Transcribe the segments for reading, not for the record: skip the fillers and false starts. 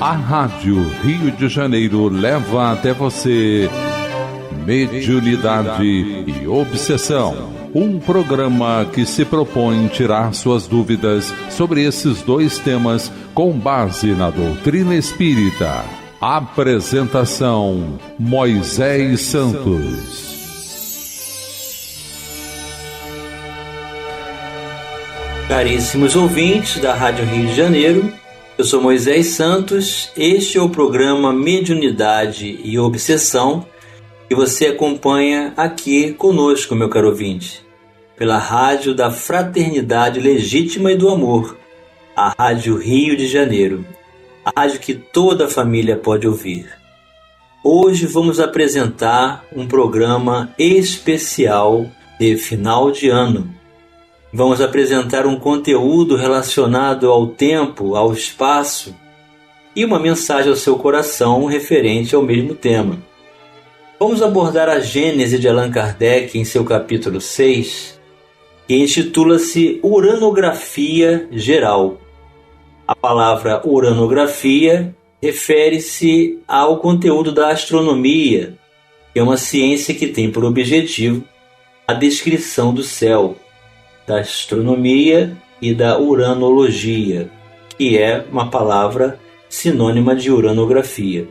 A Rádio Rio de Janeiro leva até você Mediunidade e Obsessão. Um programa que se propõe tirar suas dúvidas sobre esses dois temas com base na doutrina espírita. Apresentação: Moisés Santos. Caríssimos ouvintes da Rádio Rio de Janeiro, eu sou Moisés Santos. Este é o programa Mediunidade e Obsessão que você acompanha aqui conosco, meu caro ouvinte, pela Rádio da Fraternidade Legítima e do Amor, a Rádio Rio de Janeiro, a rádio que toda a família pode ouvir. Hoje vamos apresentar um programa especial de final de ano. Vamos apresentar um conteúdo relacionado ao tempo, ao espaço e uma mensagem ao seu coração referente ao mesmo tema. Vamos abordar a Gênese de Allan Kardec em seu capítulo 6, que intitula-se Uranografia Geral. A palavra uranografia refere-se ao conteúdo da astronomia, que é uma ciência que tem por objetivo a descrição do céu, da astronomia e da uranologia, que é uma palavra sinônima de uranografia.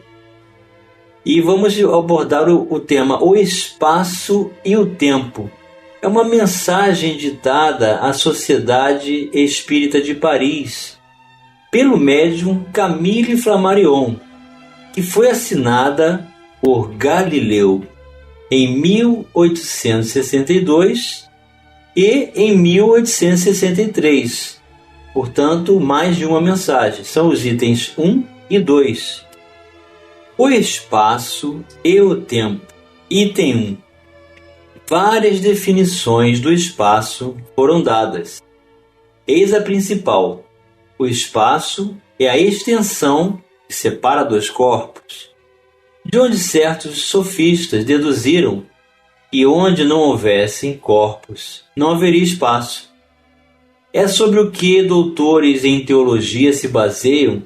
E vamos abordar o tema O Espaço e o Tempo. É uma mensagem ditada à Sociedade Espírita de Paris pelo médium Camille Flammarion, que foi assinada por Galileu em 1862 e em 1863. Portanto, mais de uma mensagem. São os itens 1 e 2. O espaço e o tempo. Item 1. Várias definições do espaço foram dadas. Eis a principal. O espaço é a extensão que separa dois corpos, de onde certos sofistas deduziram que onde não houvessem corpos, não haveria espaço. É sobre o que doutores em teologia se baseiam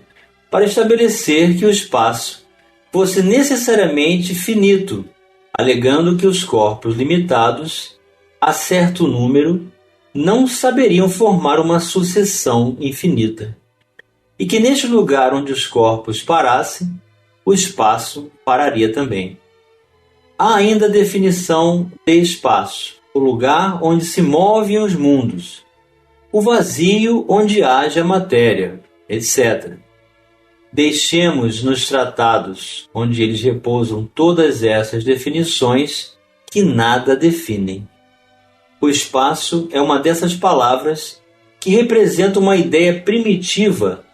para estabelecer que o espaço fosse necessariamente finito, alegando que os corpos limitados a certo número não saberiam formar uma sucessão infinita, e que neste lugar onde os corpos parassem, o espaço pararia também. Há ainda a definição de espaço: o lugar onde se movem os mundos, o vazio onde haja matéria, etc. Deixemos nos tratados onde eles repousam todas essas definições que nada definem. O espaço é uma dessas palavras que representa uma ideia primitiva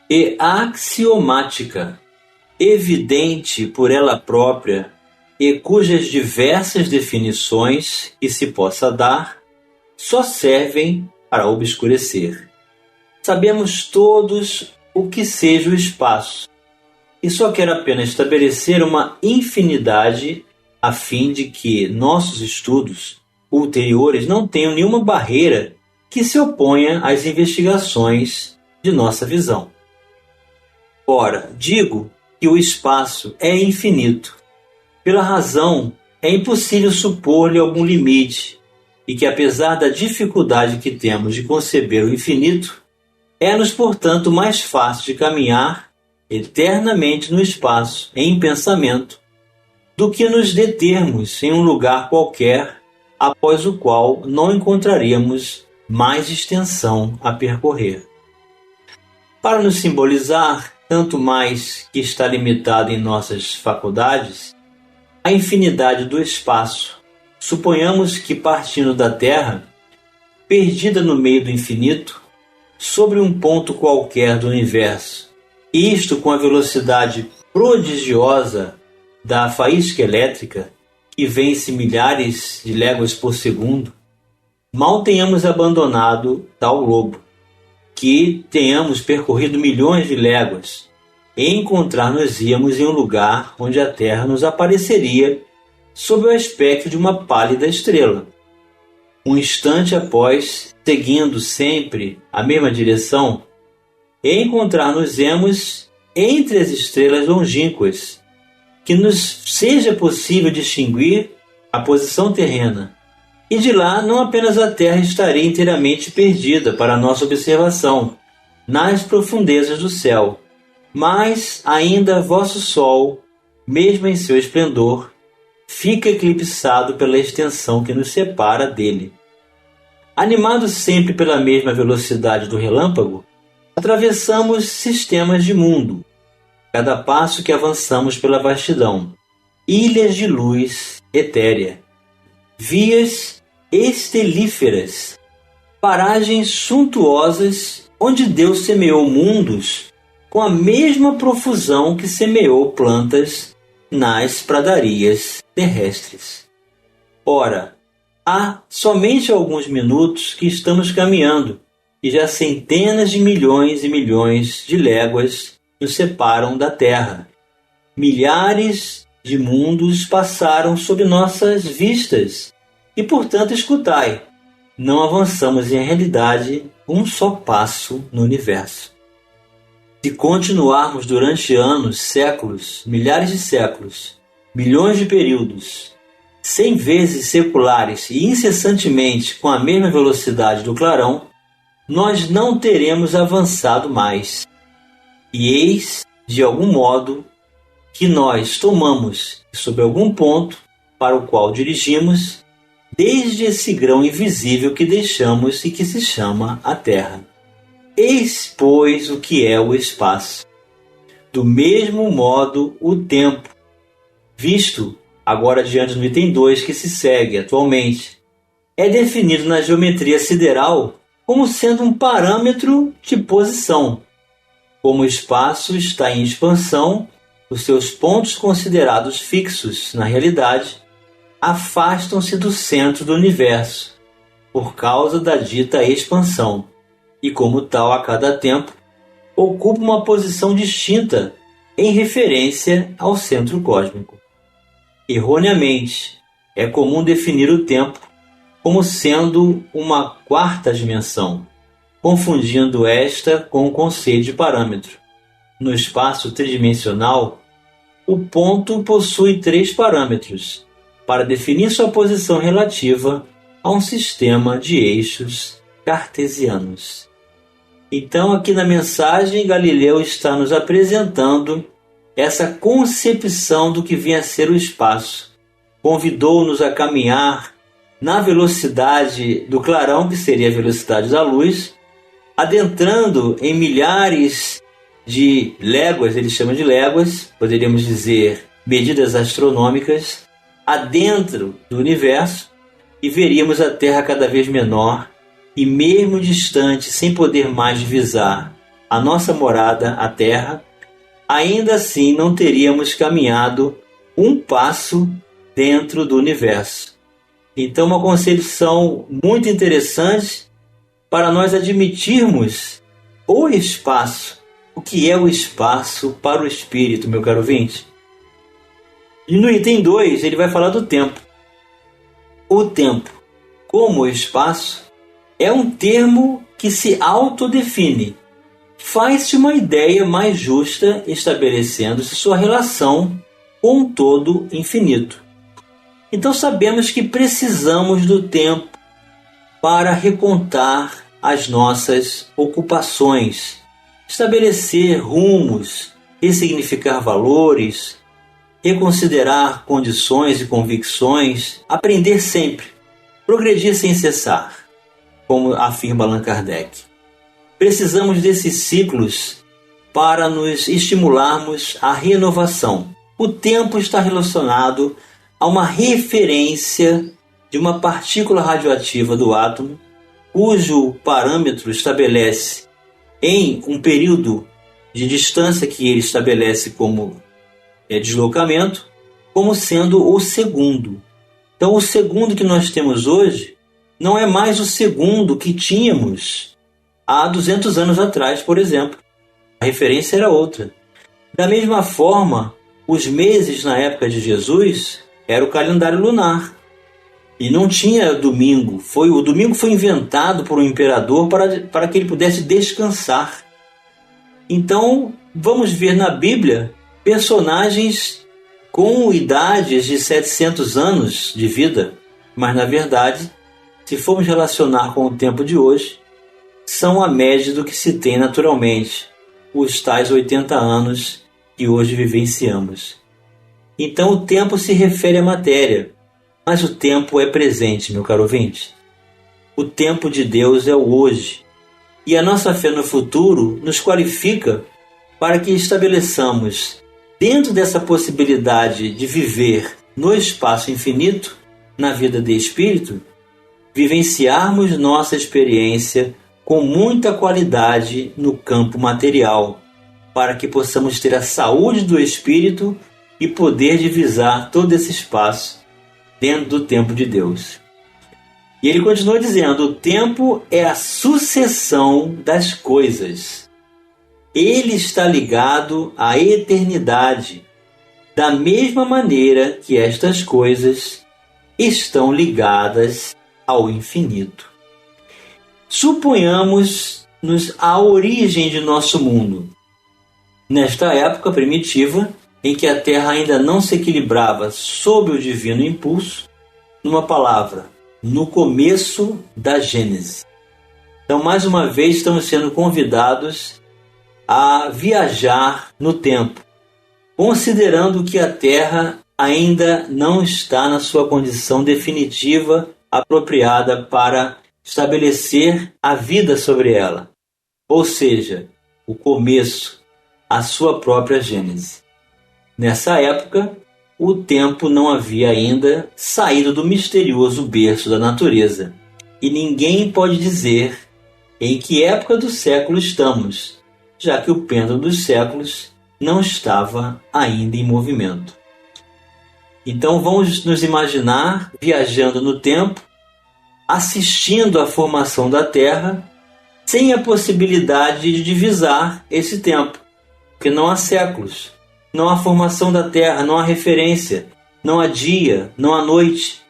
e axiomática, evidente por ela própria, e cujas diversas definições que se possa dar só servem para obscurecer. Sabemos todos o que seja o espaço, e só quero apenas estabelecer uma infinidade a fim de que nossos estudos ulteriores não tenham nenhuma barreira que se oponha às investigações de nossa visão. Ora, digo que o espaço é infinito. Pela razão, é impossível supor-lhe algum limite, e que apesar da dificuldade que temos de conceber o infinito, é-nos, portanto, mais fácil de caminhar eternamente no espaço, em pensamento, do que nos determos em um lugar qualquer, após o qual não encontraríamos mais extensão a percorrer. Para nos simbolizar, tanto mais que está limitado em nossas faculdades, a infinidade do espaço, suponhamos que, partindo da Terra, perdida no meio do infinito, sobre um ponto qualquer do universo, isto com a velocidade prodigiosa da faísca elétrica, que vence milhares de léguas por segundo, mal tenhamos abandonado tal globo, que tenhamos percorrido milhões de léguas, e encontrar-nos-íamos em um lugar onde a Terra nos apareceria sob o aspecto de uma pálida estrela. Um instante após, seguindo sempre a mesma direção, e encontrar-nos-emos entre as estrelas longínquas, que nos seja possível distinguir a posição terrena. E de lá não apenas a Terra estaria inteiramente perdida para a nossa observação, nas profundezas do céu, mas ainda vosso Sol, mesmo em seu esplendor, fica eclipsado pela extensão que nos separa dele. Animados sempre pela mesma velocidade do relâmpago, atravessamos sistemas de mundo, cada passo que avançamos pela vastidão, ilhas de luz etérea, vias estelíferas, paragens suntuosas onde Deus semeou mundos com a mesma profusão que semeou plantas nas pradarias terrestres. Ora, há somente alguns minutos que estamos caminhando e já centenas de milhões e milhões de léguas nos separam da Terra. Milhares de mundos passaram sob nossas vistas e, portanto, escutai, não avançamos em realidade um só passo no universo. Se continuarmos durante anos, séculos, milhares de séculos, milhões de períodos, 100 vezes seculares e incessantemente com a mesma velocidade do clarão, nós não teremos avançado mais. E eis, de algum modo, que nós tomamos, sob algum ponto para o qual dirigimos, desde esse grão invisível que deixamos e que se chama a Terra. Eis, pois, o que é o espaço. Do mesmo modo, o tempo, visto agora diante do item 2 que se segue atualmente, é definido na geometria sideral como sendo um parâmetro de posição. Como o espaço está em expansão, os seus pontos considerados fixos na realidade afastam-se do centro do universo por causa da dita expansão e, como tal, a cada tempo, ocupam uma posição distinta em referência ao centro cósmico. Erroneamente, é comum definir o tempo como sendo uma quarta dimensão, confundindo esta com o conceito de parâmetro. No espaço tridimensional, o ponto possui 3 parâmetros para definir sua posição relativa a um sistema de eixos cartesianos. Então, aqui na mensagem, Galileu está nos apresentando essa concepção do que vem a ser o espaço. Convidou-nos a caminhar na velocidade do clarão, que seria a velocidade da luz, adentrando em milhares de léguas, ele chama de léguas, poderíamos dizer medidas astronômicas, adentro do universo, e veríamos a Terra cada vez menor e mesmo distante, sem poder mais divisar a nossa morada, a Terra, ainda assim não teríamos caminhado um passo dentro do universo. Então, uma concepção muito interessante para nós admitirmos o espaço. O que é o espaço para o espírito, meu caro ouvinte? E no item 2, ele vai falar do tempo. O tempo, como o espaço, é um termo que se autodefine. Faz-se uma ideia mais justa estabelecendo-se sua relação com o todo infinito. Então sabemos que precisamos do tempo para recontar as nossas ocupações, estabelecer rumos, ressignificar valores, reconsiderar condições e convicções, aprender sempre, progredir sem cessar, como afirma Allan Kardec. Precisamos desses ciclos para nos estimularmos à renovação. O tempo está relacionado a uma referência de uma partícula radioativa do átomo, cujo parâmetro estabelece em um período de distância que ele estabelece como deslocamento, como sendo o segundo. Então, o segundo que nós temos hoje não é mais o segundo que tínhamos há 200 anos atrás, por exemplo. A referência era outra. Da mesma forma, os meses na época de Jesus era o calendário lunar. E não tinha domingo. O domingo foi inventado por um imperador para que ele pudesse descansar. Então, vamos ver na Bíblia personagens com idades de 700 anos de vida, mas na verdade, se formos relacionar com o tempo de hoje, são a média do que se tem naturalmente, os tais 80 anos que hoje vivenciamos. Então o tempo se refere à matéria, mas o tempo é presente, meu caro ouvinte. O tempo de Deus é o hoje, e a nossa fé no futuro nos qualifica para que estabeleçamos, dentro dessa possibilidade de viver no espaço infinito, na vida de espírito, vivenciarmos nossa experiência com muita qualidade no campo material, para que possamos ter a saúde do espírito e poder divisar todo esse espaço dentro do tempo de Deus. E ele continua dizendo: o tempo é a sucessão das coisas. Ele está ligado à eternidade, da mesma maneira que estas coisas estão ligadas ao infinito. Suponhamos-nos a origem de nosso mundo. Nesta época primitiva, em que a Terra ainda não se equilibrava sob o divino impulso, numa palavra, no começo da Gênese. Então, mais uma vez, estamos sendo convidados a viajar no tempo, considerando que a Terra ainda não está na sua condição definitiva, apropriada para estabelecer a vida sobre ela, ou seja, o começo, a sua própria Gênese. Nessa época, o tempo não havia ainda saído do misterioso berço da natureza, e ninguém pode dizer em que época do século estamos, já que o pêndulo dos séculos não estava ainda em movimento. Então vamos nos imaginar viajando no tempo, assistindo à formação da Terra, sem a possibilidade de divisar esse tempo, porque não há séculos. Não há formação da Terra, não há referência, não há dia, não há noite.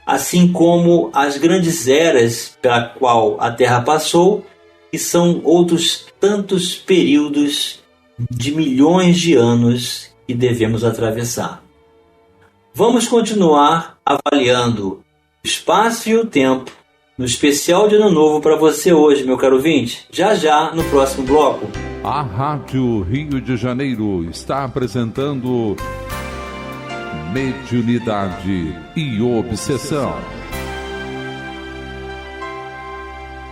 Assim como as grandes eras pela qual a Terra passou, e são outros tantos períodos de milhões de anos que devemos atravessar. Vamos continuar avaliando o espaço e o tempo no especial de Ano Novo para você hoje, meu caro ouvinte, já no próximo bloco. A Rádio Rio de Janeiro está apresentando Mediunidade e Obsessão.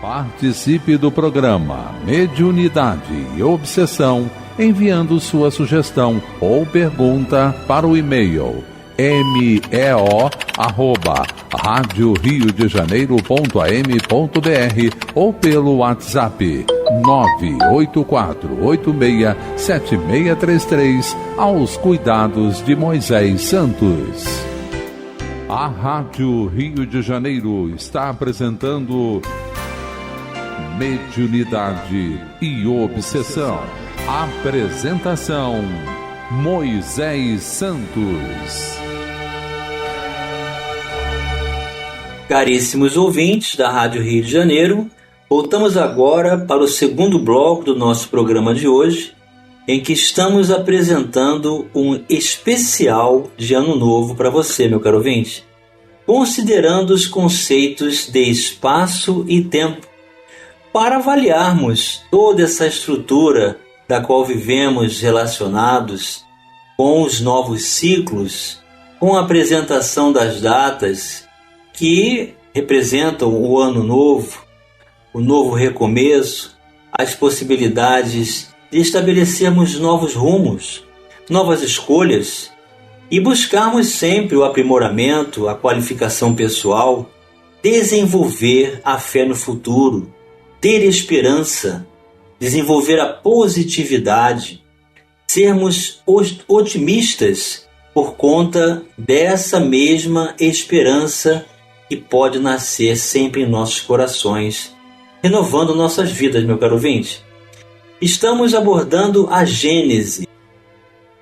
Participe do programa Mediunidade e Obsessão enviando sua sugestão ou pergunta para o e-mail meo@radioriodejaneiro.am.br ou pelo WhatsApp 984867633 aos cuidados de Moisés Santos. A Rádio Rio de Janeiro está apresentando Mediunidade e Obsessão. Apresentação Moisés Santos. Caríssimos ouvintes da Rádio Rio de Janeiro, voltamos agora para o segundo bloco do nosso programa de hoje, em que estamos apresentando um especial de Ano Novo para você, meu caro ouvinte, considerando os conceitos de espaço e tempo, para avaliarmos toda essa estrutura da qual vivemos relacionados com os novos ciclos, com a apresentação das datas que representam o Ano Novo, o novo recomeço, as possibilidades de estabelecermos novos rumos, novas escolhas e buscarmos sempre o aprimoramento, a qualificação pessoal, desenvolver a fé no futuro, ter esperança, desenvolver a positividade, sermos otimistas por conta dessa mesma esperança que pode nascer sempre em nossos corações, renovando nossas vidas, meu caro ouvinte. Estamos abordando a Gênese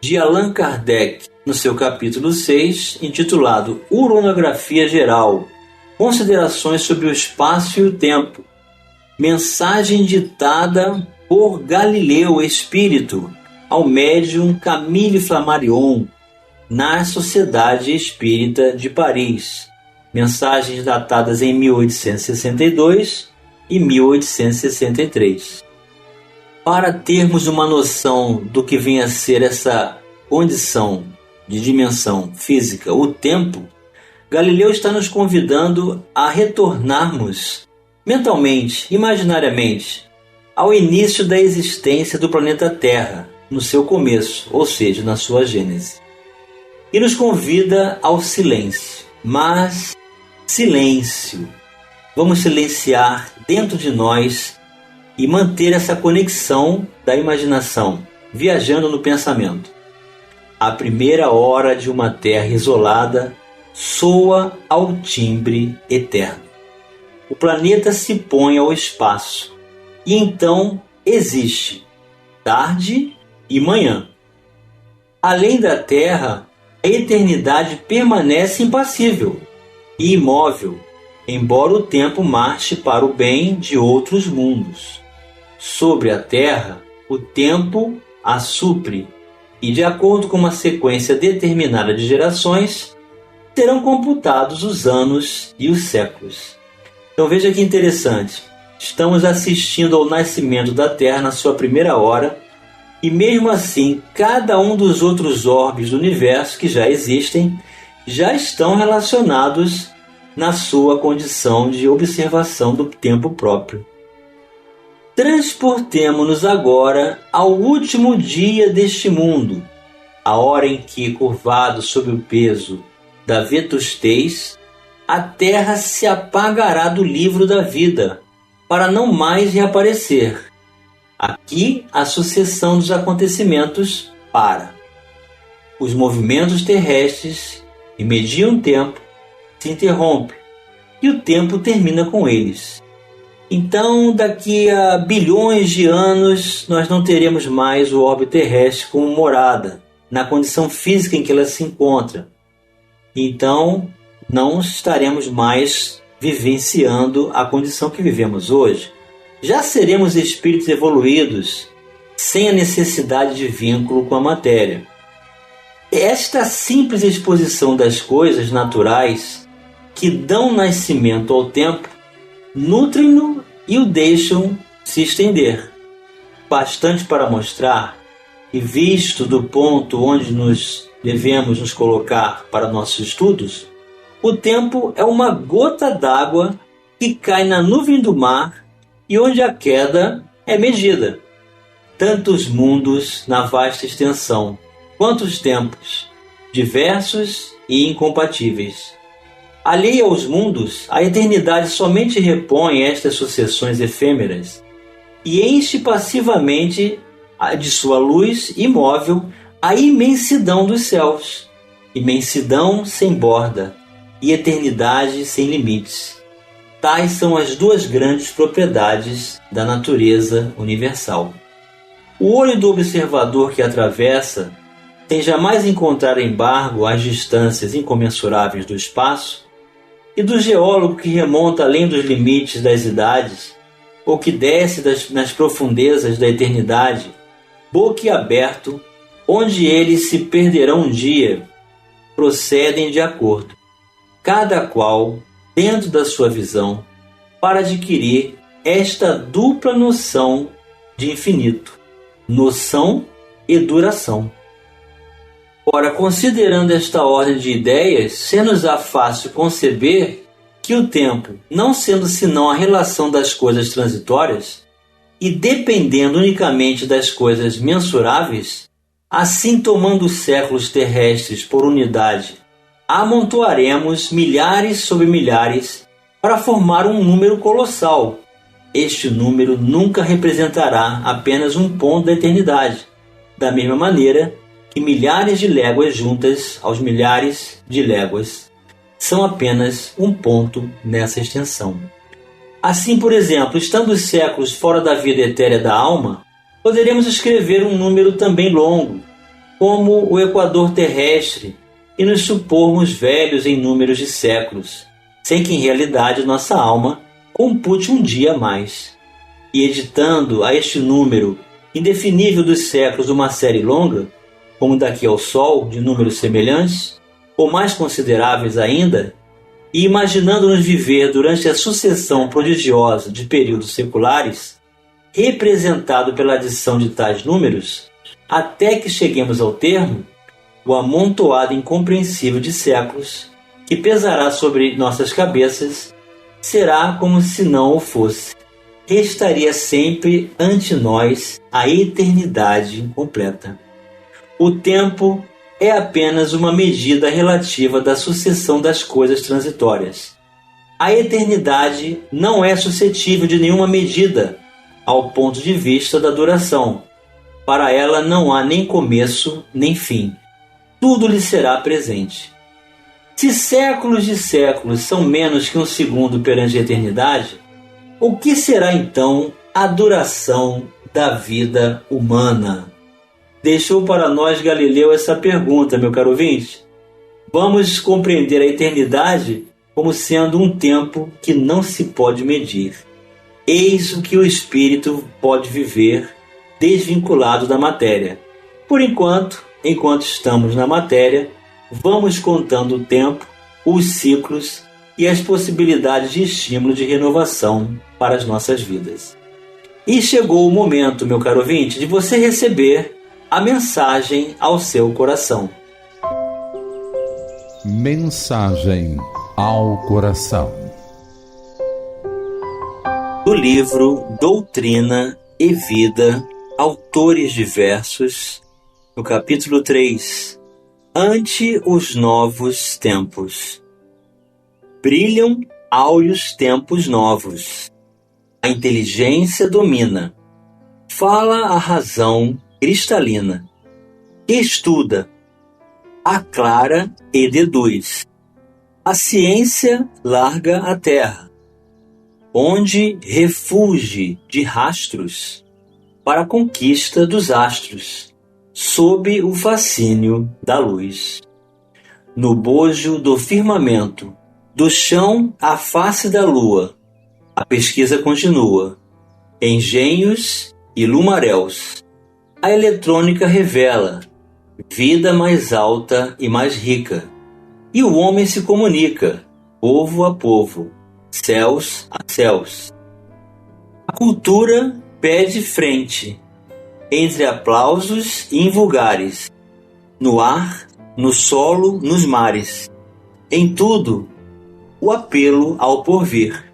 de Allan Kardec, no seu capítulo 6, intitulado Uranografia Geral, Considerações sobre o Espaço e o Tempo, mensagem ditada por Galileu Espírito, ao médium Camille Flammarion, na Sociedade Espírita de Paris. Mensagens datadas em 1862 e 1863. Para termos uma noção do que vem a ser essa condição de dimensão física, o tempo, Galileu está nos convidando a retornarmos mentalmente, imaginariamente, ao início da existência do planeta Terra, no seu começo, ou seja, na sua gênese. E nos convida ao silêncio. Mas silêncio. Vamos silenciar dentro de nós e manter essa conexão da imaginação, viajando no pensamento. A primeira hora de uma terra isolada soa ao timbre eterno. O planeta se põe ao espaço e então existe tarde e manhã. Além da Terra, a eternidade permanece impassível e imóvel, embora o tempo marche para o bem de outros mundos. Sobre a Terra, o tempo a supre e, de acordo com uma sequência determinada de gerações, serão computados os anos e os séculos. Então veja que interessante, estamos assistindo ao nascimento da Terra na sua primeira hora, e mesmo assim, cada um dos outros orbes do universo que já existem, já estão relacionados na sua condição de observação do tempo próprio. Transportemo-nos agora ao último dia deste mundo, a hora em que, curvado sob o peso da vetustez, a Terra se apagará do livro da vida, para não mais reaparecer. Aqui a sucessão dos acontecimentos para. Os movimentos terrestres, que mediam tempo, se interrompem, e o tempo termina com eles. Então, daqui a bilhões de anos, nós não teremos mais o orbe terrestre como morada, na condição física em que ela se encontra. Então, não estaremos mais vivenciando a condição que vivemos hoje. Já seremos espíritos evoluídos, sem a necessidade de vínculo com a matéria. Esta simples exposição das coisas naturais que dão nascimento ao tempo, nutrem-no e o deixam se estender. Bastante para mostrar que, visto do ponto onde devemos nos colocar para nossos estudos, o tempo é uma gota d'água que cai na nuvem do mar e onde a queda é medida. Tantos mundos na vasta extensão, quantos tempos, diversos e incompatíveis. Alheia aos mundos, a eternidade somente repõe estas sucessões efêmeras e enche passivamente de sua luz imóvel a imensidão dos céus, imensidão sem borda e eternidade sem limites. Tais são as duas grandes propriedades da natureza universal. O olho do observador que atravessa, sem jamais encontrar embargo às distâncias incomensuráveis do espaço, e do geólogo que remonta além dos limites das idades, ou que desce nas profundezas da eternidade, boquiaberto, onde eles se perderão um dia, procedem de acordo, cada qual dentro da sua visão, para adquirir esta dupla noção de infinito, noção e duração. Ora, considerando esta ordem de ideias, se-nos-á fácil conceber que o tempo, não sendo senão a relação das coisas transitórias, e dependendo unicamente das coisas mensuráveis, assim tomando os séculos terrestres por unidade, amontoaremos milhares sobre milhares para formar um número colossal. Este número nunca representará apenas um ponto da eternidade, da mesma maneira que milhares de léguas juntas aos milhares de léguas são apenas um ponto nessa extensão. Assim, por exemplo, estando os séculos fora da vida etérea da alma, poderemos escrever um número também longo, como o equador terrestre, e nos supormos velhos em números de séculos, sem que em realidade nossa alma compute um dia a mais. E editando a este número indefinível dos séculos uma série longa, como daqui ao Sol, de números semelhantes, ou mais consideráveis ainda, e imaginando-nos viver durante a sucessão prodigiosa de períodos seculares, representado pela adição de tais números, até que cheguemos ao termo, o amontoado incompreensível de séculos, que pesará sobre nossas cabeças, será como se não o fosse. Restaria sempre ante nós a eternidade incompleta. O tempo é apenas uma medida relativa da sucessão das coisas transitórias. A eternidade não é suscetível de nenhuma medida, ao ponto de vista da duração. Para ela não há nem começo nem fim. Tudo lhe será presente. Se séculos de séculos são menos que um segundo perante a eternidade, o que será então a duração da vida humana? Deixou para nós Galileu essa pergunta, meu caro ouvinte. Vamos compreender a eternidade como sendo um tempo que não se pode medir. Eis o que o espírito pode viver desvinculado da matéria. Por enquanto estamos na matéria, vamos contando o tempo, os ciclos e as possibilidades de estímulo de renovação para as nossas vidas. E chegou o momento, meu caro ouvinte, de você receber a mensagem ao seu coração. Mensagem ao coração. Do livro Doutrina e Vida, autores diversos, no capítulo 3, Ante os novos tempos. Brilham áureos tempos novos. A inteligência domina. Fala a razão cristalina. Estuda, aclara e deduz. A ciência larga a terra, onde refugie de rastros para a conquista dos astros, sob o fascínio da luz. No bojo do firmamento, do chão à face da lua, a pesquisa continua. Engenhos e lumaréus. A eletrônica revela vida mais alta e mais rica. E o homem se comunica, povo a povo, céus a céus. A cultura pede frente, entre aplausos invulgares, no ar, no solo, nos mares. Em tudo, o apelo ao porvir.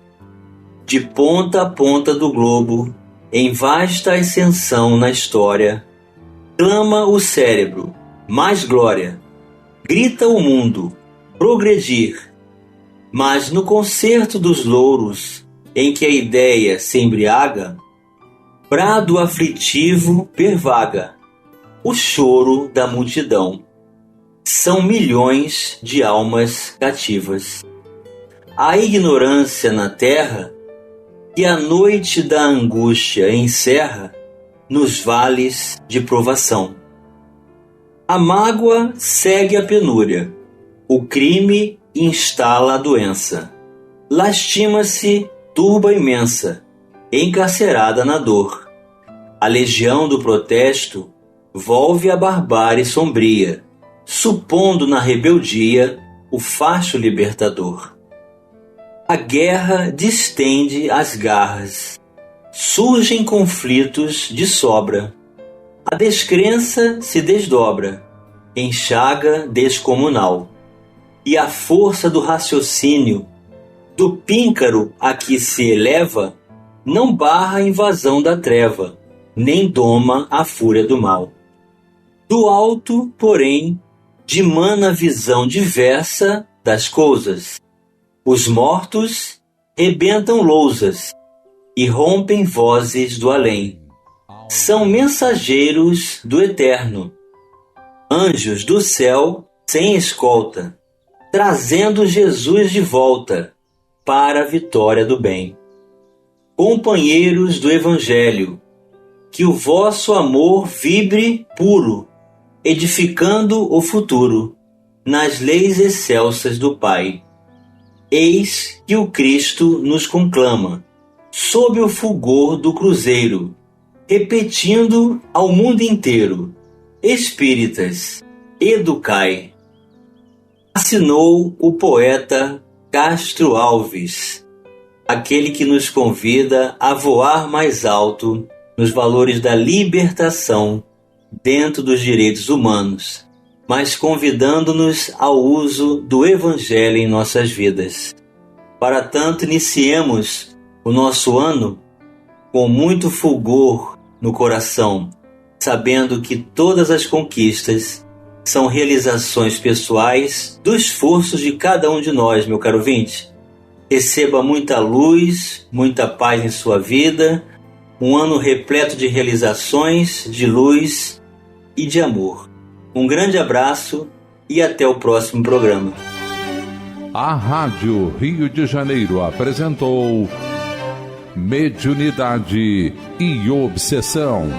De ponta a ponta do globo, em vasta ascensão na história, clama o cérebro, mais glória. Grita o mundo, progredir. Mas no concerto dos louros, em que a ideia se embriaga, brado aflitivo pervaga, o choro da multidão. São milhões de almas cativas. A ignorância na terra, que a noite da angústia encerra nos vales de provação. A mágoa segue a penúria, o crime instala a doença. Lastima-se turba imensa, encarcerada na dor. A legião do protesto volve a barbárie sombria, supondo na rebeldia o facho libertador. A guerra distende as garras, surgem conflitos de sobra. A descrença se desdobra em chaga descomunal. E a força do raciocínio, do píncaro a que se eleva, não barra a invasão da treva, nem doma a fúria do mal. Do alto, porém, dimana a visão diversa das coisas. Os mortos rebentam lousas e rompem vozes do além. São mensageiros do eterno, anjos do céu sem escolta, trazendo Jesus de volta para a vitória do bem. Companheiros do Evangelho, que o vosso amor vibre puro, edificando o futuro nas leis excelsas do Pai. Eis que o Cristo nos conclama, sob o fulgor do cruzeiro, repetindo ao mundo inteiro: espíritas, educai. Assinou o poeta Castro Alves, aquele que nos convida a voar mais alto nos valores da libertação dentro dos direitos humanos, mas convidando-nos ao uso do Evangelho em nossas vidas. Para tanto, iniciemos o nosso ano com muito fulgor no coração, sabendo que todas as conquistas são realizações pessoais do esforço de cada um de nós, meu caro ouvinte. Receba muita luz, muita paz em sua vida, um ano repleto de realizações, de luz e de amor. Um grande abraço e até o próximo programa. A Rádio Rio de Janeiro apresentou Mediunidade e Obsessão.